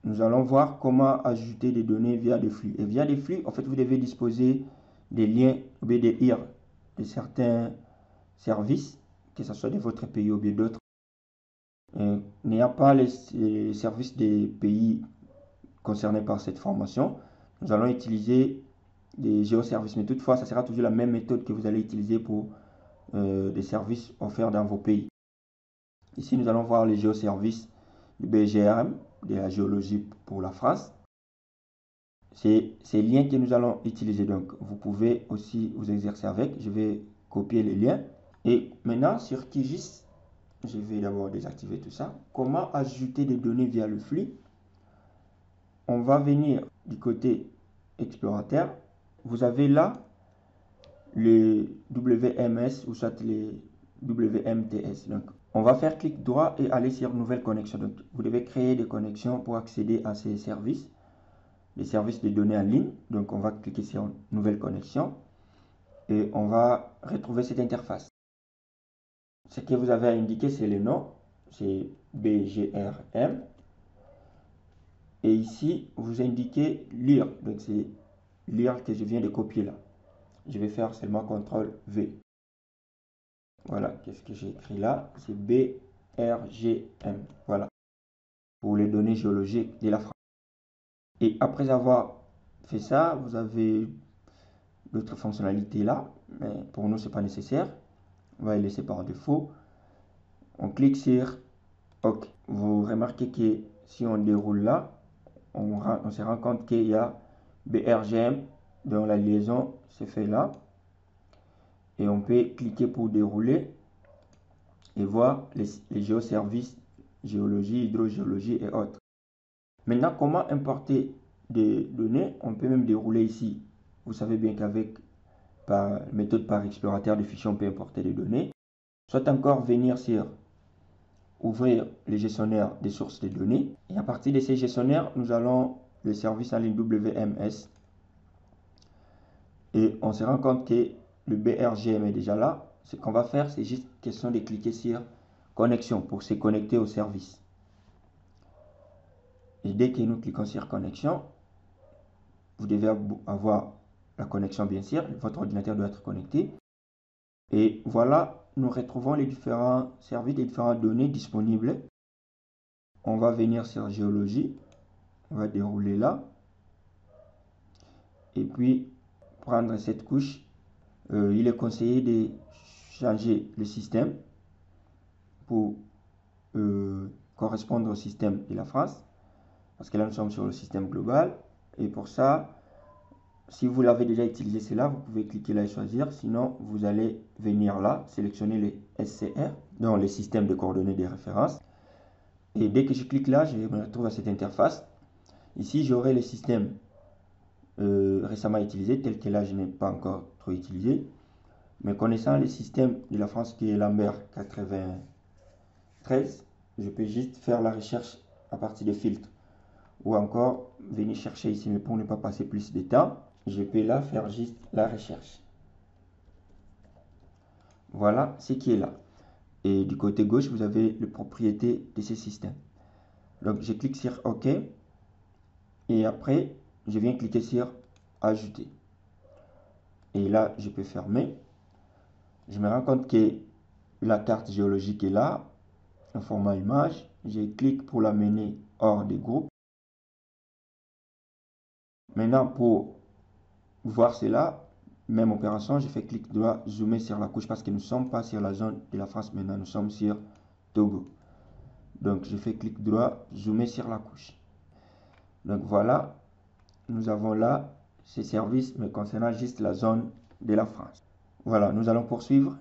nous allons voir comment ajouter des données via des flux. Et via des flux, en fait, vous devez disposer des liens ou bien des IR de certains services, que ce soit de votre pays ou bien d'autres. N'ayant pas les services des pays concernés par cette formation, nous allons utiliser des géoservices. Mais toutefois, ça sera toujours la même méthode que vous allez utiliser pour des services offerts dans vos pays. Ici, nous allons voir les géoservices du BGRM, de la géologie pour la France. C'est ces liens que nous allons utiliser. Donc, vous pouvez aussi vous exercer avec. Je vais copier les liens. Et maintenant, sur QGIS, je vais d'abord désactiver tout ça. Comment ajouter des données via le flux? On va venir du côté explorateur. Vous avez là le WMS ou soit les WMTS. Donc, on va faire clic droit et aller sur nouvelle connexion. Donc, vous devez créer des connexions pour accéder à ces services, les services de données en ligne. Donc, on va cliquer sur nouvelle connexion et on va retrouver cette interface. Ce que vous avez à indiquer, c'est le nom, c'est BGRM. Et ici, vous indiquez lire. Donc, c'est lire que je viens de copier là. Je vais faire seulement CTRL V. Voilà, qu'est-ce que j'ai écrit là? C'est BRGM. Voilà, pour les données géologiques de la France. Et après avoir fait ça, vous avez d'autres fonctionnalités là, mais pour nous, ce n'est pas nécessaire. On va les laisser par défaut. On clique sur OK. Vous remarquez que si on déroule là, on se rend compte qu'il y a BRGM dont la liaison se fait là. Et on peut cliquer pour dérouler et voir les géoservices, géologie, hydrogéologie et autres. Maintenant, comment importer des données? On peut même dérouler ici. Vous savez bien qu'avec par méthode par explorateur de fichiers, on peut importer des données. Soit encore venir sur ouvrir les gestionnaires des sources de données. Et à partir de ces gestionnaires, nous allons le service en ligne WMS. Et on se rend compte que le BRGM est déjà là. Ce qu'on va faire, c'est juste question de cliquer sur connexion pour se connecter au service. Et dès que nous cliquons sur connexion, vous devez avoir la connexion bien sûr. Votre ordinateur doit être connecté. Et voilà, nous retrouvons les différents services, les différentes données disponibles. On va venir sur géologie. On va dérouler là. Et puis, prendre cette couche. Il est conseillé de changer le système pour correspondre au système de la France. Parce que là, nous sommes sur le système global. Et pour ça, si vous l'avez déjà utilisé, c'est là, vous pouvez cliquer là et choisir. Sinon, vous allez venir là, sélectionner les SCR, donc les systèmes de coordonnées des références. Et dès que je clique là, je me retrouve à cette interface. Ici, j'aurai les systèmes récemment utilisés, tels que là, je n'ai pas encore trop utilisé. Mais connaissant les systèmes de la France qui est Lambert 93, je peux juste faire la recherche à partir de filtres. Ou encore venir chercher ici, mais pour ne pas passer plus de temps, je peux là faire juste la recherche. Voilà ce qui est là. Et du côté gauche, vous avez les propriétés de ces systèmes. Donc je clique sur OK. Et après, je viens cliquer sur Ajouter. Et là, je peux fermer. Je me rends compte que la carte géologique est là, en format image. Je clique pour la mener hors des groupes. Maintenant, pour voir cela, même opération, je fais clic droit, zoomer sur la couche parce que nous ne sommes pas sur la zone de la France maintenant, nous sommes sur Togo. Donc, je fais clic droit, zoomer sur la couche. Donc, voilà, nous avons là ces services, mais concernant juste la zone de la France. Voilà, nous allons poursuivre.